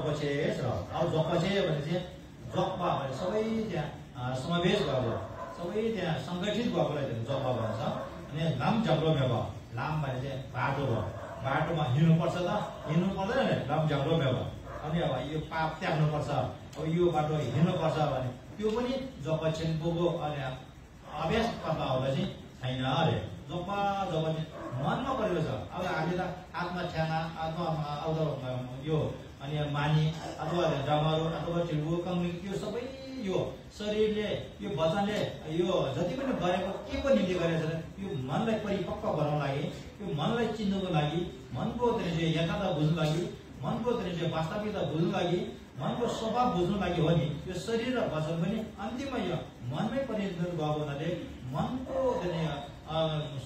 पछि र अब जपछि भने चाहिँ जप्पा भने सबै त्यहाँ समावेश गरेर सबै त्यहाँ सङ्गठित भएकोलाई जप्पा भन्छ। अनि लाम जङ्गलो मेवा लाम भने चाहिँ बाटो भयो, बाटोमा हिँड्नुपर्छ त हिँड्नु पर्दैन नि लाम जङ्गलो मेवा। अनि अब यो पाप त्याग्नुपर्छ, अब यो बाटो हिँड्नुपर्छ भने त्यो पनि जपछेन बोगो अनि अभ्यास गर्दा होला चाहिँ छैन अरे। जप्पा जब मनमा परेको छ अब हामी त आत्मा ठ्याना आत्मा यो अनि मानी अथवा डमरू अथवा टिल्बु कङ्गी यो सबै यो शरीरले यो वचनले यो जति पनि गरेको के को निम्ति गरेको छ यो मनलाई परिपक्व बनाउन लागि, यो मनलाई चिन्नुको लागि, मनको चाहिँ यथार्थ बुझ्नु लागि, मनको चाहिँ वास्तविकता बुझ्नु लागि, मनको स्वभाव बुझ्नु लागि हो नि। यो शरीर र वचन पनि अन्तिममा यो मनमै परिणत भएको हुनाले मनको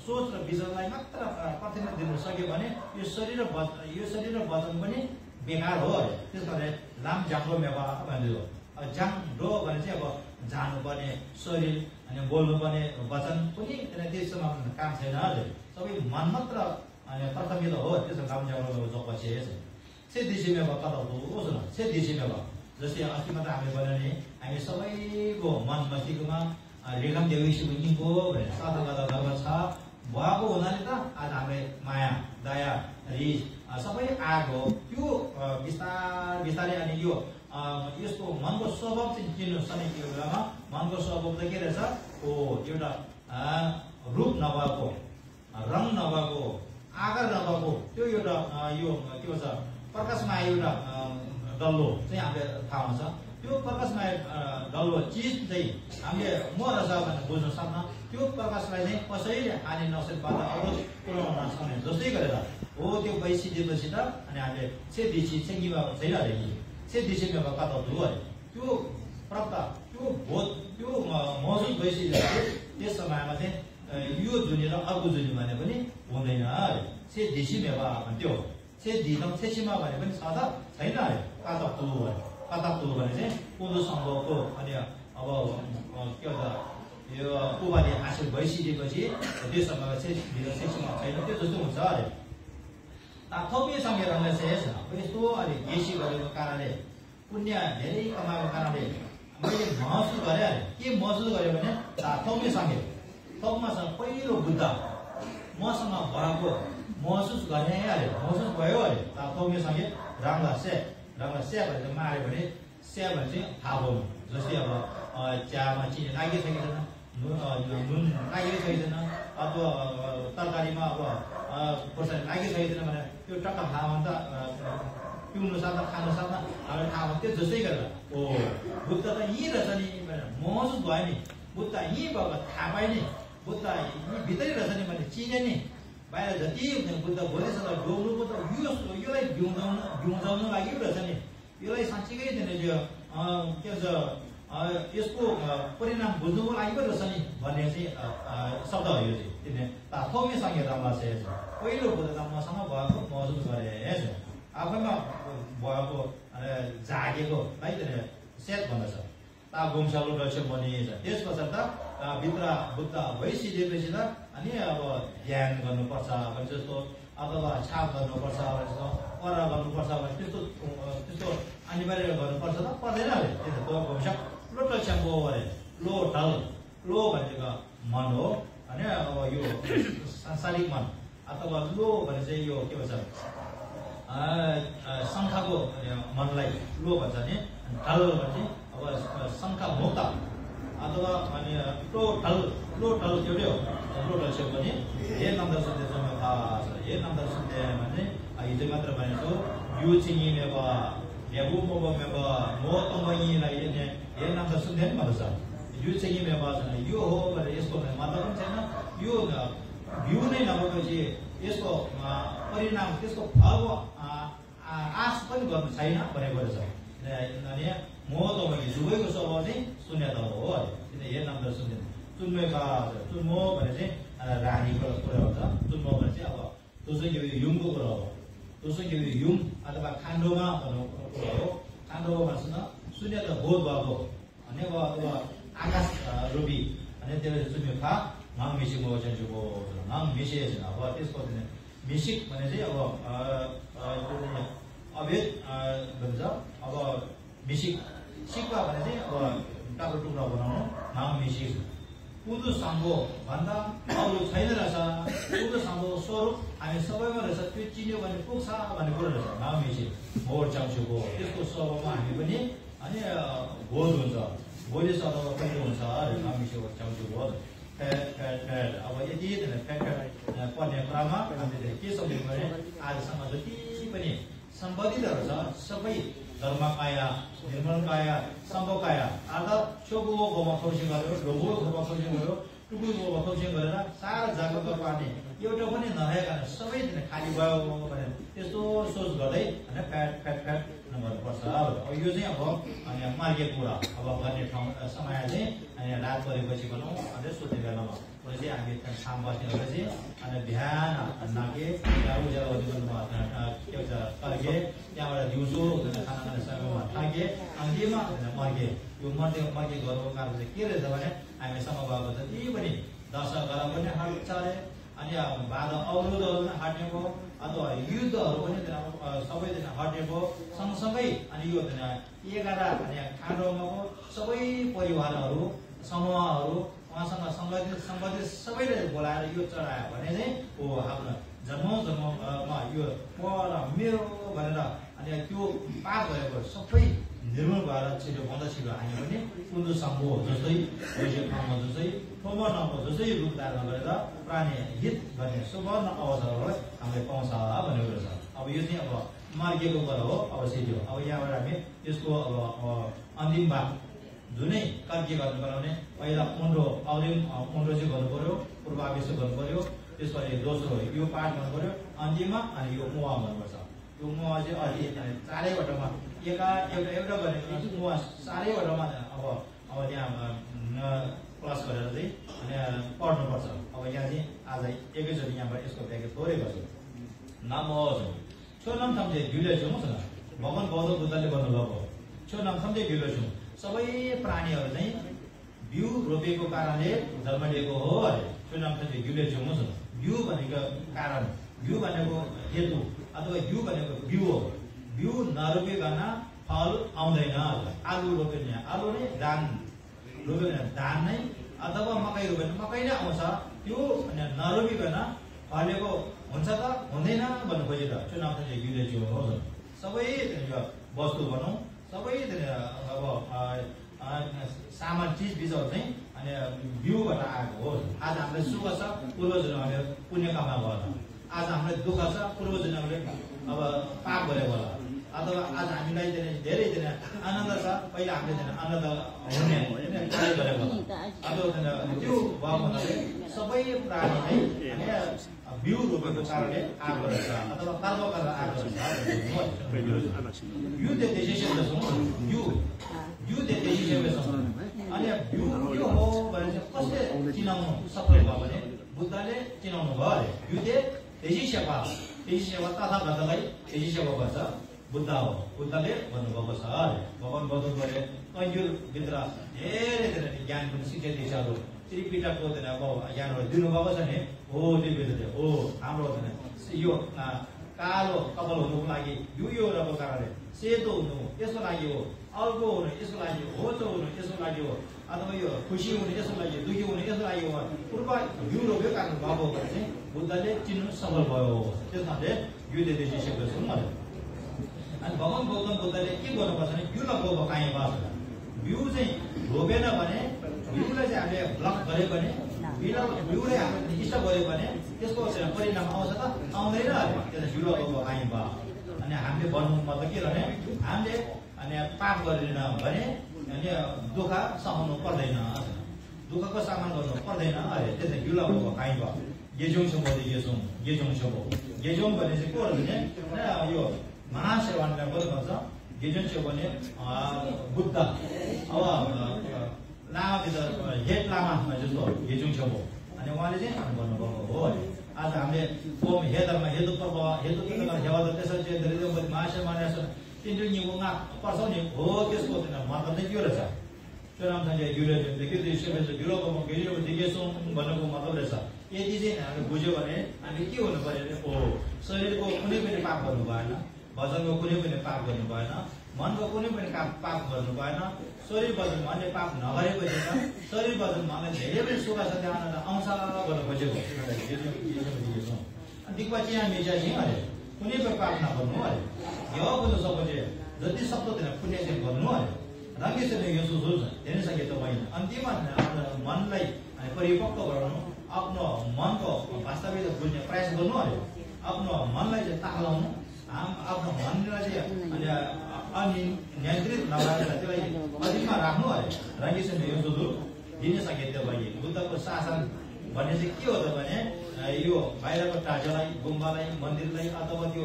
सोच र विचारलाई मात्र प्राथमिकता दिनु सक्यो भने यो शरीर र वचन पनि बेकार हो अरे। त्यस कारण लाम जाङ्गो मेवा भन्यो। जाङ डो भने चाहिँ अब जानुपर्ने शरीर अनि बोल्नुपर्ने वचन पनि त्यसमा काम छैन अरे। सबै मन मात्र अनि प्राथमिकता हो। त्यसो लाम जाङ्गो मेवा जपछि से दिशे मेवा कता होस् न से दिशे मेवा। जस्तै अस्ति मात्र हामीले भन्यो नि हामी सबैको मन मस्तिष्कमा रेखम देवीको भनेर साधा गर्दा धर्म छ भएको हुनाले त आज हामीले माया दया रिस सबै आगो त्यो बिस्तारै अनि यो यसको मनको स्वभाव चाहिँ चिन्नु सकिएको बेलामा मनको स्वभाव त के रहेछ ओ एउटा रूप नभएको, रङ नभएको, आकार नभएको त्यो एउटा यो के भन्छ प्रकाशमा एउटा डल्लो चाहिँ हामीले थाहा हुन्छ। त्यो प्रकाशमा डल्लो चिज चाहिँ हामीले म रहेछ भनेर बुझ्न सक्न त्यो प्रकाशलाई चाहिँ कसैले हानि नसक्ने बाधा अवरोध पुर्याउन नसक्ने जस्तै गरेर हो त्यो भइसकेपछि त अनि हामीले दिशी छैन अरे कि दिशीमा कता धु अरे त्यो प्राप्त त्यो बोध त्यो महसुस भइसकेपछि त्यस समयमा चाहिँ यो जुनी र अर्को जुनी भने पनि हुँदैन अरे। दिशी मेवा भन्थ्यो दिदम छेसीमा भने पनि सदा छैन अरे। कताप्तु भने चाहिँ कोदो सम्भवको अनि अब के भन्छ यो उपाधि हासिल भइसकेपछि त्यो समयमा चाहिँ छेसीमा छैन त्यो जस्तो हुन्छ अरे। थोपे समय रङ्ग चाहिँ यस्तो अलि बेसी गरेको कारणले पुण्य धेरै कमाएको कारणले मैले महसुस गरेँ अरे। के महसुस गरेँ भने थोपे सँगै थोपमा पहिलो बुद्ध मसँग भएको महसुस गर्ने अरे महसुस भयो अरे। थोपे सँगै रङ्ग स्या भनेर माऱ्यो भने स्या भने चाहिँ थाहा पाउनु। जस्तै अब चियामा चिनी लागिसकेको छैन, नुन लागिसकेको छैन अथवा तरकारीमा अब खोर्सानी लागिसकेको छैन भने त्यो टक्क थाहा भयो त पिउनु सक्दा खानु सक्दा अब थाहा भयो। त्यो जस्तै गरेर ओ बुद्ध त यहीँ रहेछ नि भनेर महसुस भयो नि, बुद्ध यहीँ भएको थाहा पाएँ नि, बुद्ध यहीँ भित्रै रहेछ नि मैले चिने नि। बाहिर जति बुद्ध बोलेछ त डोल्नुको त योलाई बिउजाउनु लागि रहेछ नि, योलाई साँच्चीकै त्यो के भन्छ यसको परिणाम बुझ्नुको लागि पो रहेछ नि भन्ने चाहिँ शब्द हो। यो चाहिँ थोमे सँगै रङ्ग चाहिँ पहिलो बुद्ध त मसँग भएको महसुस गरेछ आफैमा भएको जागेकोलाई सेट भन्दछ। गुम्सालो रक्ष भनिन्छ। त्यस पछाडि त भित्र बुद्ध भइसकेपछि त अनि अब ध्यान गर्नुपर्छ भने जस्तो अथवा छाप गर्नुपर्छ भने जस्तो कर गर्नुपर्छ भने त्यस्तो अनिवार्य गर्नुपर्छ त पर्दैन अरे। त्यो गुम्सा लोटलछ्यामको अरे लो भनेको मन हो अनि अब यो सांसारिक मन अथवा लो भने चाहिँ यो के भन्छ शङ्खाको मनलाई लो भन्छ नि। ढल भने अब शङ्खा मुक्त अथवा अनि टोटल एउटै हो। टोटल चाहिँ पनि हे नम्बर सन्देशमा थाहा छ। हे नम्बर सन्देशमा चाहिँ हिजो मात्र भनेको यो चाहिँ मेवा ल्याबु मोबो मेवा मो तमयीलाई हे नम्बर सन्देश भन्छ। यो चाहिँ मेवा छैन यो हो भनेर यसको मतलब पनि छैन। यो भ्यू नै नभएपछि यसको परिणाम त्यसको फलको आश पनि गर्नु छैन भनेको रहेछ। अनि मो तमयी दुवैको स्वभाव चाहिँ शून्यता हो अरे। हे नम्बर शून्य चुन्मेका चुन्मो भने चाहिँ रानीको कुरा हुन्छ। चुन्मो भने चाहिँ अब दोस्रो युङको कुरा हो। दोस्रो युङ अथवा खान्डोमा भन्नु कुरा हो। खान्डोमा भन्छ शून्यता बोध भएको अनि अथवा आकाश रूपी अनि त्यसले चुन्मेका नङ मिसिङको चाहिँ नङ मिसिएछ। अब त्यसको मिसिक भने चाहिँ अब अभेद भन्छ अब मिसिक सिक्का भने चाहिँ अब टाको टुक्रा बनाउनु नाम मिसिक पुदु सम्भो भन्दा अरू छैन रहेछ पुदु सम्भो स्वरूप हामी सबैमा रहेछ त्यो चिन्यो भने पुग्छ भन्ने कुरो रहेछ नाम मिसिक भोट चाउँछुको त्यसको स्वभावमा हामी पनि अनि भोज हुन्छ भोलि सदमा पनि हुन्छ नाम मिसिक चाउँछुको अब यति पर्ने कुरामा हामीले के सम्झिनु भने आजसम्म जति पनि सम्बन्धितहरू छ सबै धर्मकाया निर्मलकाया सम्भवकाया अर्थात् चोगो गोमा खौसिङ गर्यो ढोगो गोमा खौसिङ गर्यो टुकु गोमा खौसिङ गरेर सारा जागरुक पार्ने एउटा पनि नभएका सबै खाली भयो भने त्यस्तो सोच गर्दै होइन फ्याट गर्नुपर्छ अब यो चाहिँ अब अनि मार्गीय कुरा अब गर्ने ठाउँ समय चाहिँ अनि रात परेपछि भनौँ अझै सोध्ने बेलामा चाहिँ हामी शाम बस्नेहरू चाहिँ अनि बिहान नाके उज्यालो के भन्छ तर्के त्यहाँबाट दिउँसो खाना खाने समयमा थाके अन्त्यमा मर्के यो मर्के गर्नुको कारण चाहिँ के रहेछ भने हामीसँग भएको जति पनि दशहरा पनि हट्छ अरे अनि बाधा अवरोधहरू पनि हट्नेको अथवा युद्धहरू पनि सबैजना हटेको सँगसँगै अनि यो 11 अनि खाडोमा सबै परिवारहरू समूहहरू उहाँसँग सम्बन्धित सबैले बोलाएर यो चढायो भने चाहिँ हो आफ्नो जन्ममा यो पर मेरो भनेर अनि त्यो पार भएको सबै निर्मल भएर छिटोभन्दा छिटो हामी पनि कुन्दु सम्भव जस्तै ठाउँमा जस्तै ठोमा ठाउँमा जस्तै रूप धारण गरेर प्राणी हित गर्ने सुवर्ण अवसरहरू हामीले पाउँछ भनेको छ अब यो चाहिँ अब मार्गीको कुरा हो अवश्य थियो अब यहाँबाट हामी यसको अब अन्तिम भाग जुनै कार्य गर्नु पर्ने पहिला मुन्डो चाहिँ गर्नु पर्यो पूर्वावेश गर्नु पर्यो त्यसपछि दोस्रो यो पाठ गर्नु पर्यो अन्तिममा अनि यो मुवा गर्नुपर्छ यो मुवा चाहिँ अलि चारैवटामा एउटा गरेको मुवा चारैवटामा अब त्यहाँ प्लस गरेर चाहिँ अनि पढ्नुपर्छ अब यहाँ चाहिँ आज एकैचोटि यहाँबाट यसको व्याख्या थोरै गर्छु नाम छो नाम सम्झे ढिलो छु म भगवान बौद्ध बुद्धले गर्नुभएको छो नाम सम्झे ढिलो छु सबै प्राणीहरू चाहिँ बिउ रोपेको कारणले जन्म लिएको हो अरे छो नाम सम्झे ढिलो छु म बिउ भनेको कारण बिउ भनेको हेतु अथवा बिउ भनेको बिउ हो बिउ नरोपिकन फल आउँदैन आलु रोप्यो भने आलु नै धान रोप्यो भने धान नै अथवा मकै रोप्यो भने मकै नै आउँछ त्यो नरोपिकन फलेको हुन्छ त हुँदैन भन्नु खोजे त चुनाव चाहिँ गिलेछु हो सबै वस्तु भनौँ सबै अब सामान चिज बिजहरू चाहिँ अनि बिउबाट आएको हो आज हामीलाई सुख छ पूर्वजहरूले पुण्य कमा भयो आज हामीलाई दुःख छ पूर्वजहरूले अब पाप गरेको होला अथवा आज हामीलाई धेरै आनन्द छ पहिला हामीले आनन्द हुने गरेको होला अथवा त्यो भयो भन्नाले सबै प्राणी नै बिउ रोपेको कारणले आएको रहेछ अथवा कर्म गरेर आएको रहेछ यो अनि बिउ यो हो भने चाहिँ कसले चिनाउनु सफल भयो भने बुद्धले चिनाउनु भयो अरे युद्धे तेजी सेवा तथा गर्नलाई तेजी सेवा गर्छ बुद्ध हो बुद्धले भन्नुभएको छ अरे भगवान बौद्धले कैयुरभित्र धेरै ज्ञान पनि शिक्षा दिशाहरू त्रिपिटकको ज्ञानहरू दिनुभएको छ नि हो त्रिपिटकले हो हाम्रो यो कालो कपाल हुनुको लागि यो रहेको कारणले सेतो हुनु यसको लागि हो अल्पो हुनु यसको लागि हो होचो हुनु यसको लागि हो अथवा यो खुसी हुने यसको लागि दुःखी हुने यसको लागि हो पूर्व बिउ रोप्यो कारण भएको भने चाहिँ बुद्धले चिन्नु सफल भयो त्यसमाले युद्धले सिकेको छु मैले अनि भगवान गौतम बुद्धले के गर्नुपर्छ भने बिउ लगाउनु काहीँ बास बिउ चाहिँ रोपेन भने बिउलाई चाहिँ हामीले ब्लक गऱ्यो भने बिउलाई हामीले इष्ट गऱ्यो भने त्यसको परिणाम आउँछ त आउँदैन त्यसलाई बिउ लगाउनु काहीँ भयो अनि हामीले भन्नु मतलब के भने हामीले अनि पाप गरेन भने अनि दुःख सहनु पर्दैन दुःखको सामना गर्नु पर्दैन अरे त्यसले बिउ लगाउनु काहीँ भयो गेजोङ भने चाहिँ को भने यो महासेवानलाई बोल्नु भन्छ गेजोङ छेउ भने बुद्ध अब लामाभित्र हेड लामा जस्तो गेजोङ छेउ अनि उहाँले चाहिँ भन्नुभएको हो आज हामीले ओम हेदरमा हेतु हेवा त्यसरी चाहिँ महासेवान तिन निगुङा पर्छ नि हो त्यसको मतलब चाहिँ के रहेछ त्यो नाम चाहिँ भन्नुको मतलब रहेछ यदि चाहिँ हामीले बुझ्यो भने हामी के हुनु पर्यो भने हो शरीरको कुनै पनि पाप गर्नु भएन वचनको कुनै पनि पाप गर्नु भएन, मनको कुनै पनि पाप गर्नु भएन। शरीर वचन मनले पाप नगरेपछि त शरीर वचन मनले धेरै पनि सुख शान्ति आनन्द आउँछ गर्न खोजेको दिक्पछि हामी चाहिँ अरे कुनै पनि पाप नगर्नु अरे यो पनि सबैले जति सक्दो त्यहाँ पुण्य चाहिँ गर्नु अरे रङ्गेश्वरले यो सोच धेरै सके त होइन। अन्तिममा आफ्नो मनलाई परिपक्व गराउनु, आफ्नो मनको वास्तविक बुझ्ने प्रयास गर्नु अरे आफ्नो मनलाई चाहिँ तालाउनु, आफ्नो मनलाई चाहिँ अनियन्त्रित नभएर त्यसलाई अधिकमा राख्नु अरे रङ्गेश्वरले यो सोच दिन सके त्यो भयो। बुद्धको शासन भन्ने चाहिँ के हो त भने यो बाहिरको टाजालाई, गुम्बालाई, मन्दिरलाई अथवा त्यो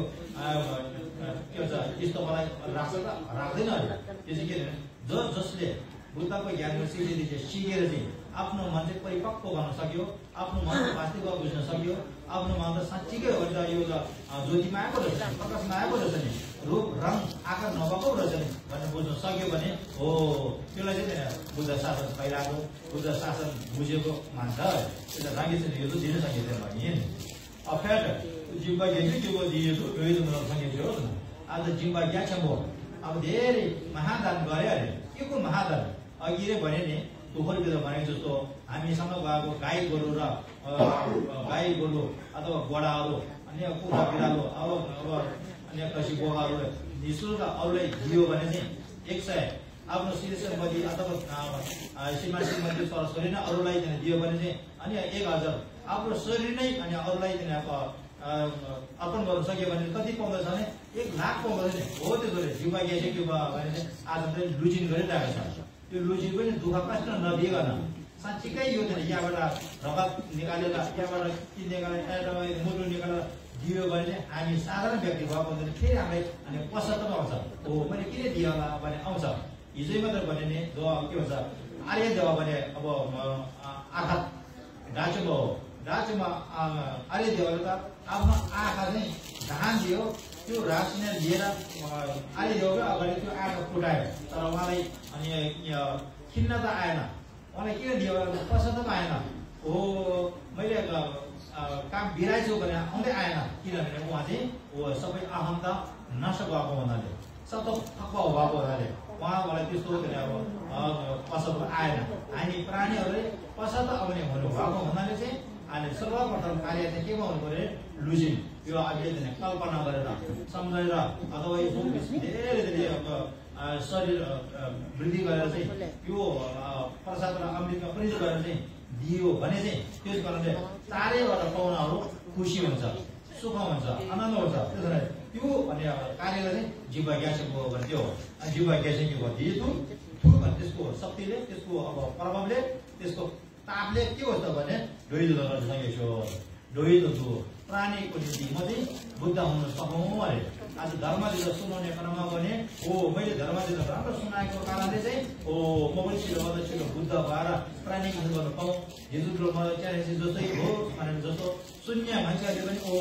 के भन्छ स्तूपलाई राख्दैन अरे। त्यो चाहिँ के जसले बुद्धको ज्ञानको शिक्षाले चाहिँ सिकेर चाहिँ आफ्नो मन चाहिँ परिपक्व गर्न सक्यो, आफ्नो मनको वास्तविक बुझ्न सक्यो, आफ्नो मन त साँच्चीकै हो यो त ज्योतिमा आएको रहेछ, प्रकाशमा आएको रहेछ नि, रूप रङ आकार नभएको रहेछ नि भन्ने बुझ्न सक्यो भने हो त्यसलाई चाहिँ बुद्ध शासन फैलाएको, बुद्ध शासन बुझेको मान्छ। त्यो त राङ्गेश्वरले यो दिन सकेको भने अफेर जिम्बा गेन्छु जिम्बो दिएको यो मतलब सकेको हो। आज जिम्बा ग्या छ म अब धेरै महादान गरे अरे के को महादान अघि नै भने नि दुखोले भनेको जस्तो हामीसँग गएको गाई गोरु र गाई गोरु अथवा गोडाहरू अनि कुखुरा बिरालो अब अन्य कृषि गोहाहरू निःशुल्क अरूलाई दियो भने चाहिँ 100 आफ्नो श्रीमती अथवा श्रीमान श्रीमती छोराछोरी नै अरूलाई दियो भने चाहिँ अनि 1000 आफ्नो शरीर नै अनि अरूलाई अर्पण गर्न सक्यो भने कति पाउँदछ भने 1 लाख पाउँदछ नि हो। त्यसले जिम्मा गइसक्यो भने आज पनि लुजिन गरिरहेको छ। त्यो लुजिन पनि दुःख कष्ट नदिइकन साँच्चीकै यो यहाँबाट रगत निकालेर यहाँबाट निकालेर मुटु निकालेर दियो भने चाहिँ हामी साधारण व्यक्ति भएको हुँदैन, फेरि हामीलाई अनि पश्चाताप आउँछ, हो मैले किन दिएँ होला भने आउँछ। हिजै मात्र भने नि जो के भन्छ आर्य देव भने अब आँखा डाँचोमा हो, डाँचोमा आर्य देवले त आफ्नो आँखा चाहिँ धान दियो, त्यो रासिन लिएर आर्य देवकै अगाडि त्यो आँखा फुटायो, तर उहाँलाई अनि खिन्न त आएन, उहाँलाई किन दियो पश्चाताप आएन, हो मैले काम बिराइछु भने आउँदै आएन, किनभने उहाँ चाहिँ सबै अहम्ता नष्ट भएको हुनाले सब थप्प भएको हुनाले उहाँलाई त्यस्तो अब पश्चाताप आएन। हामी प्राणीहरूले पश्चाताप आउने हुनु भएको हुनाले चाहिँ अहिले सर्वप्रथम कार्य चाहिँ के गर्नु पर्यो लुजिन यो अहिले कल्पना गरेर सम्झेर अथवा यो धेरै शरीर वृद्धि गरेर चाहिँ यो प्रसाद र अमृतमा प्रयोग गरेर चाहिँ दियो भने चाहिँ त्यस कारणले चारैवटा पाहुनाहरू खुसी हुन्छ, सुख हुन्छ, आनन्द हुन्छ। त्यसरी त्यो भन्ने कार्यलाई चाहिँ जिब्बा ग्यासेको भन्थ्यो। जिब्बा ग्यासेको भनिदियो त्यसको शक्तिले, त्यसको अब प्रभावले, त्यसको तापले के हो त भने ढोइलो गर्न सकेको ढोइलो प्राणीको निम्ति म चाहिँ बुद्ध हुन सकौँ अरे। आज धर्मतिर सुनाउने क्रममा भने हो मैले धर्मतिर राम्रो सुनाएको कारणले चाहिँ हो म पनि छिटो बुद्ध भएर प्राणीको गर्न पाऊँ। हिजो मलाई च्यालेन्ज जस्तै हो भनेर जस्तो शून्य मान्छेहरूले पनि ओ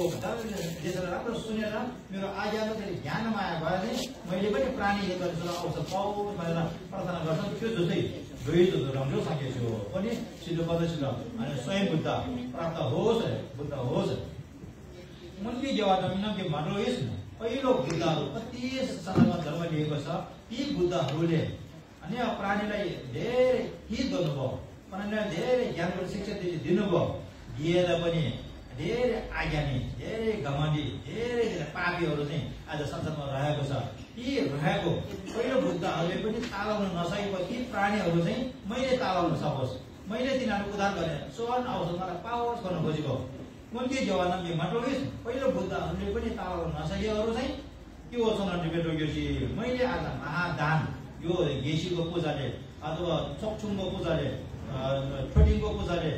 देशलाई राम्रो सुनेर मेरो आज्ञामा चाहिँ ज्ञान माया भएर चाहिँ मैले पनि प्राणी आउँछ पाऊ भनेर प्रार्थना गर्छन्। त्यो जस्तै ढोइलो राम्रो सकेको पनि छिटो पर्दैछ अनि स्वयं बुद्ध प्राप्त होस्, बुद्ध होस्। उनकी जवाब के भनिरहेछ पहिलो बुद्धहरू कति सनातन धर्म लिएको छ, ती बुद्धहरूले अनि प्राणीलाई धेरै हित गर्नुभयो, प्राणीलाई धेरै ज्ञानको शिक्षा दिनुभयो, दिएर पनि धेरै आज्ञानी, धेरै घमण्डी, धेरै पापीहरू चाहिँ आज संसारमा रहेको छ। ती रहेको पहिलो बुद्धहरूले पनि तालाउन नसकेको ती प्राणीहरू चाहिँ मैले तालाउन सकोस्, मैले तिनीहरू उद्धार गरेँ, स्वर्ण अवसर मलाई पाओस् गर्न खोजेको। उनकै जवानमा के मतलब पहिलो बुद्धहरूले पनि तालाउन नसकेहरू चाहिँ के हो छन् मैले आज महादान यो गेसीको पूजाले अथवा चोकछुङको पूजाले, ठोटिङको पूजाले,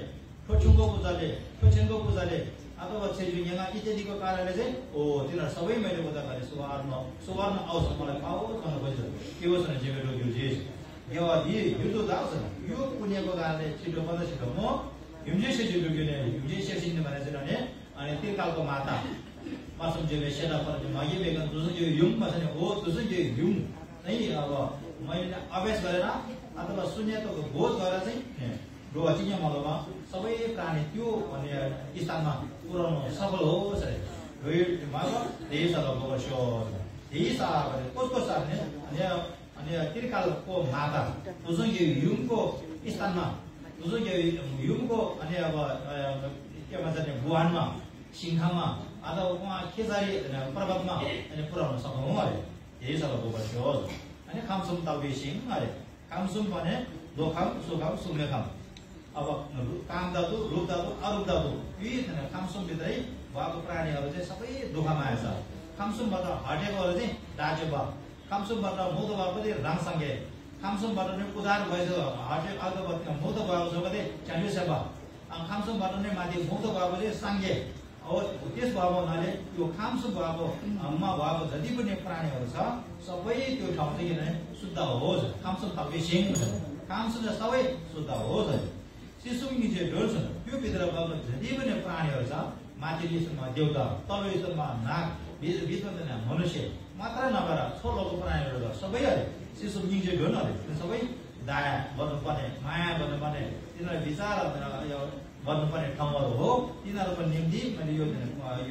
ठोछुङको पूजाले, ठोछेङको पूजाले अथवा छेलिङमा इत्यादिको कारणले चाहिँ हो तिनीहरू सबै मैले बुद्ध गरेँ, सुवर्ण अवसर मलाई पाओस् गर्न खोज्छ। के हो छन् यो दाउँछ यो पुण्यको कारणले छिटोभन्दा छिटो म हिमजेसिने भनेर चाहिँ अनि तिर्कालको माता पासम जेबे सेना पर मागे बेगन दुसो जो युङमा छ नि हो दुसो जो युङ नै अब मैले अभ्यास गरेर अथवा शून्यको बोध गरेर चाहिँ रोचिने मलमा सबै प्राणी त्यो भन्ने स्थानमा पुर्याउन सफल होस् रे। माग देशको बगस्यो यही साहब कसको साथ अनि त्रिकालको माता तुझो यो युमको स्थानमा तुझो यो युमको अनि अब के भन्छ नि बुहानमा सिंखामा अथवा उहाँ खेजारी पर्वतमा अनि पुऱ्याउन सकौँ अरे यही सल्लाह बस्थ्यो अनि खामसुम ताउबेसिङ अरे खामसुम भने दोखाम सुखाम सुमेखाम अब काम धातु रूप धातु अरूप धातु यी खामसुमभित्रै भएको प्राणीहरू चाहिँ सबै दुःखमा आएछ खामसुमबाट हटेकोहरू चाहिँ डाचे भयो खामसुमबाट मुक्त भएको चाहिँ राङसँगै खामसुमबाट नै उदार भएछ हटे अर्को मुक्त भएको छ भने च्यान्डुसे भयो खामसुमबाट नै माथि मुक्त भएको चाहिँ साङ्गे अब त्यस भएको हुनाले यो खामसुम भएको भएको जति पनि प्राणीहरू छ सबै त्यो ठाउँ चाहिँ किनभने शुद्ध होस् खामसुम ताउबेसिङ खामसुम सबै शुद्ध होस् सिसुङ निजे ढोल्छ त्यो भित्र भएको जति पनि प्राणीहरू छ माथिल्लो स्तरमा देउता तल्लो स्तरमा नाग भित्रमा मनुष्य मात्र नभएर छोलोको प्राणीहरू सबै अरे सिसुङ निजे ढोल्न अरे सबै दया गर्नुपर्ने माया गर्नुपर्ने तिनीहरू विचार गर्नुपर्ने ठाउँहरू हो तिनीहरूको निम्ति मैले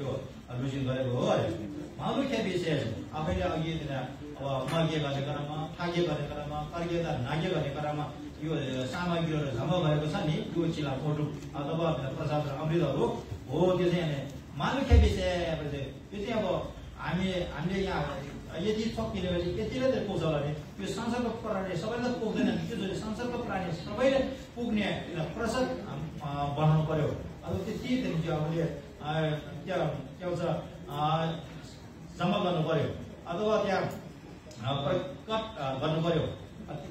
यो लुजिङ गरेको हो अरे मालुख्या विषय आफैले अघि अब मर्गे गर्ने क्रममा थागे गर्ने क्रममा कर्गेता नाग्य गर्ने क्रममा यो सामग्रीहरू जम्मा भएको छ नि यो चिला फोटो अथवा प्रसाद र अमृतहरू हो त्यो चाहिँ मालुख्या विषय यो चाहिँ अब हामीले यहाँ यदि सकिने भने यतिले त पुग्छ भने यो संसारको प्राणी सबैलाई पुग्दैन त्यो संसारको प्राणी सबैले पुग्ने प्रसाद बनाउनु पर्यो अब त्यति हामीले त्यहाँ के भन्छ जम्मा गर्नु पर्यो अथवा त्यहाँ कट गर्नु पर्यो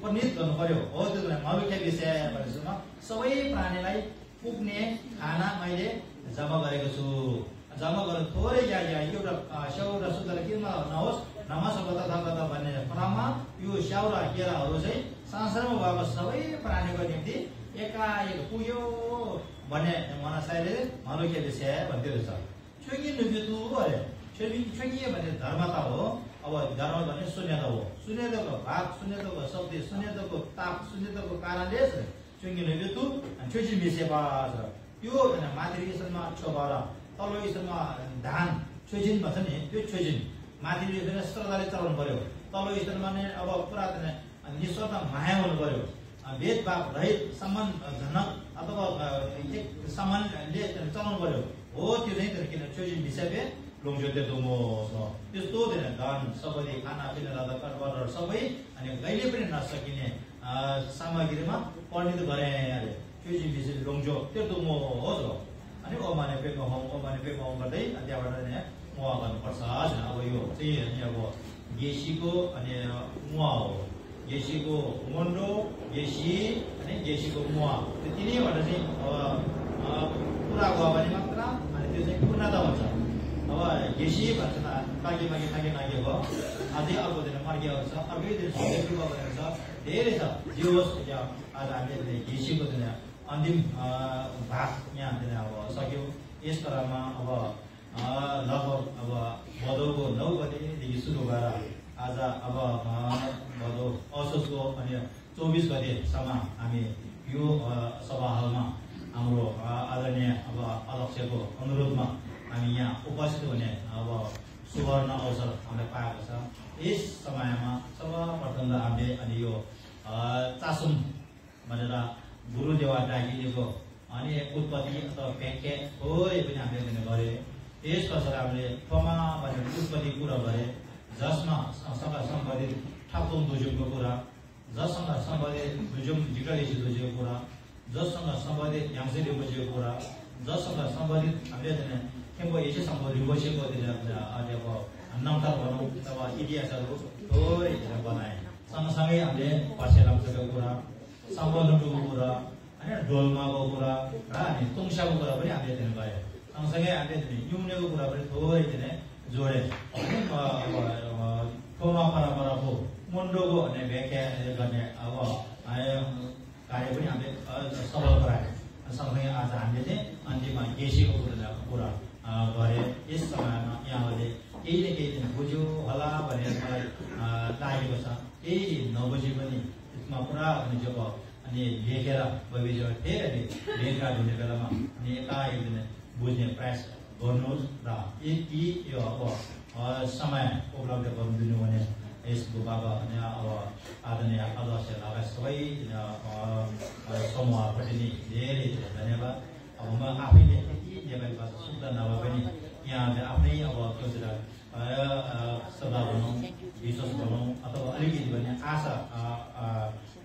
परिणित गर्नु पर्यो हो त्यो मालुख्या विषय भनेर सबै प्राणीलाई पुग्ने खाना मैले जम्मा गरेको छु जम्मा गरेर थोरै एउटा स्याउ र शुद्ध किनमा नहोस् नमासको तथा भन्ने क्रममा यो स्याउ र केराहरू चाहिँ संसारमा भएको सबै प्राणीको निम्ति एकाएक पुग्यो भन्ने मनसायले मालुख्या विषय भन्दै रहेछ छुङ्गी नुबितु अरे छुङ्गी भन्ने धर्मता हो अब धर्म भने शून्यता हो शून्यताको भाग शून्यताको शब्द शून्यताको ताप शून्यताको कारणले छुङ्गी नुबितु छुजी विषय छ त्यो माथि स्तरमा छोबार तल्लो स्तरमा धान छोजिन भन्छ नि त्यो छोजिन माथि श्रद्धाले चलाउनु पर्यो तल्लो स्तरमा नै अब पुरा निस्वार्थ माया हुनु पर्यो भेदभाव रहित सम्मान जनक अथवा एक सम्मानले चलाउनु पर्यो हो त्यो चाहिँ किन छोजिन विषय लोङजोते दोमो त्यस्तो धन सबैले खानापिना लाँदा कटबरहरू सबै अनि कहिले पनि नसकिने सामग्रीमा परिणत गरे अरे छोजिन विषय लोङजो त्यो दोमो हो अनि ओमाने पेको हौ ओमाने पेको हौ गर्दै त्यहाँबाट मुवा गर्नुपर्छ अब यो चाहिँ अब गेसीको अनि मुवा हो गेसीको मुन्डो गेसी अनि गेसीको मुवा त्यो तिनैबाट चाहिँ पुरा गयो भने मात्र अनि त्यो चाहिँ पूर्णता हुन्छ अब गेसी भन्छ कागे मागे नागे नागे भयो अझै अर्को दिन मर्गियाहरू छ अर्कै दिन सुकेको छ धेरै छ जे होस् आज हामीले गेसीको दिन अन्तिम भाग यहाँ अब सक्यो यस क्रममा अब लगभग अब भदौको 9 गतेदेखि सुरु भएर आज अब भदौ असोजको अनि 24 गतेसम्म हामी यो सभा हलमा हाम्रो आदरणीय अब अध्यक्षको अनुरोधमा हामी यहाँ उपस्थित हुने अब सुवर्ण अवसर हामीले पाएको छ यस समयमा सर्वप्रथम त हामीले अनि यो चासुम भनेर गुरुदेवा डाकिएको अनि उत्पत्ति अथवा व्याख्या थोरै पनि हामीले गरे यस पछाडि हामीले फमा भनेर उत्पत्ति कुरा गरे जसमा सँग सम्बन्धित ठाकुर दुजुमको कुरा जससँग सम्बन्धित दुजुम जिकालेसी दुजुको कुरा जससँग सम्बन्धित याङसेले बुझेको कुरा जससँग सम्बन्धित हामीले खेम्बो यसैसँग रिबसेको अब नम्तर भनौँ अथवा इतिहासहरू थोरै बनाए सँगसँगै हामीले पर्सेलामको कुरा सम्बन्धको कुरा होइन डोल्माको कुरा र अनि तुङसाको कुरा पनि हामीले दिनु गयो सँगसँगै हामीले युनेको कुरा पनि थोरै जोडे ठोमा परम्पराको मुन्डोको भन्ने व्याख्या गर्ने अब कार्य पनि हामीले सफल गरायो सँगसँगै आज हामीले चाहिँ अन्तिममा गेसीको कुरा गरे यस समयमा यहाँहरूले केही न केही दिन बुझ्यो होला भनेर मलाई लागेको छ केही नबुझे पनि त्यसमा पुरा जब अनि लेखेर भविष्य फेरि लेखा हुने बेलामा अनि एकाएक दिन बुझ्ने प्रयास गर्नुहोस् र यति यो अब समय उपलब्ध गराइदिनु भने यस गुफाका अनि अब आदरणीय अध्यक्ष लगायत सबै समूहप्रति नि धेरै धन्यवाद। अब म आफैले यति नेपाली भाषा शुद्ध नभए पनि यहाँले आफ्नै अब सोचेर श्रद्धा भनौँ, विश्वास भनौँ अथवा अलिकति भने आशा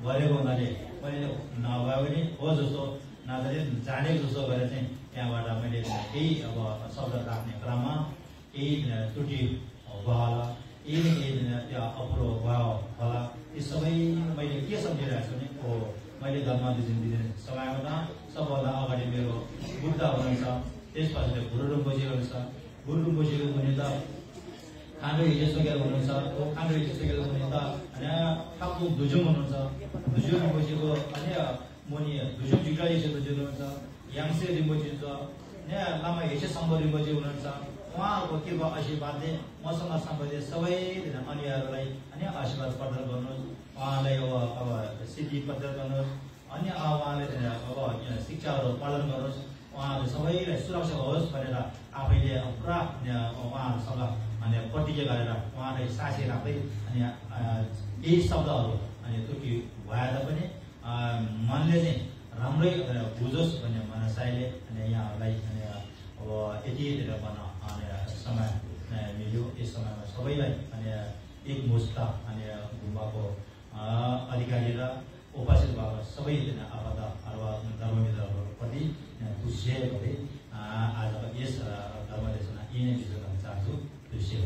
गरेको हुनाले मैले नभए पनि हो जस्तो नजाने जानेको जस्तो गरेर चाहिँ त्यहाँबाट मैले केही अब शब्द राख्ने क्रममा केही त्रुटि भयो होला, केही त्यो अप्रो भयो होला, ती सबै मैले के सम्झिरहेको छु भने हो मैले धर्मदिन दिने समयमा सबभन्दा अगाडि मेरो बुद्ध हुनुहुन्छ, त्यसपछि गुरु रिम्पोछे हुनुहुन्छ। गुरु रिम्पोछेको हुने त खान्डो हिजो सोकेर हुनुहुन्छ, खान्डो हिजो सोकेर हुने त ठक्कु धुजुङ हुनुहुन्छ, धुजुङ रिम्पोछेको अनि मुनि धुजुङ झिक्रा हिजो हुनुहुन्छ, याङ्से रिम्पोछे छ, लामा हिजो सङ्घ रिम्पोछे हुनुहुन्छ। उहाँहरूको कृपा आशीर्वादले मसँग सम्बन्धित सबै अन्यहरूलाई अनि आशीर्वाद प्रदान गर्नुहोस्, उहाँलाई अब सिद्धि प्रदान गर्नुहोस्, अन्य उहाँले अब शिक्षाहरू प्रदान गर्नुहोस्, उहाँहरू सबैलाई सुरक्षा होस् भनेर आफैले पुरा उहाँहरूसँग अनि प्रतिज्ञा गरेर उहाँलाई साक्षी राख्दै अनि केही शब्दहरू अनि त्रुटि भएर पनि मनले चाहिँ राम्रै बुझोस् भन्ने मनसायले अनि यहाँहरूलाई अनि अब यति भन्न अनि समय मिल्यो। यस समयमा सबैलाई अनि एकमुष्ट अनि गुम्बाको अधिकारी र उपस्थित भएको सबै धर्ममित्रहरूप्रति खुसी हुँदै आजको यस धर्मदेशमा यही नै विषय गर्न चाहन्छु। खुसी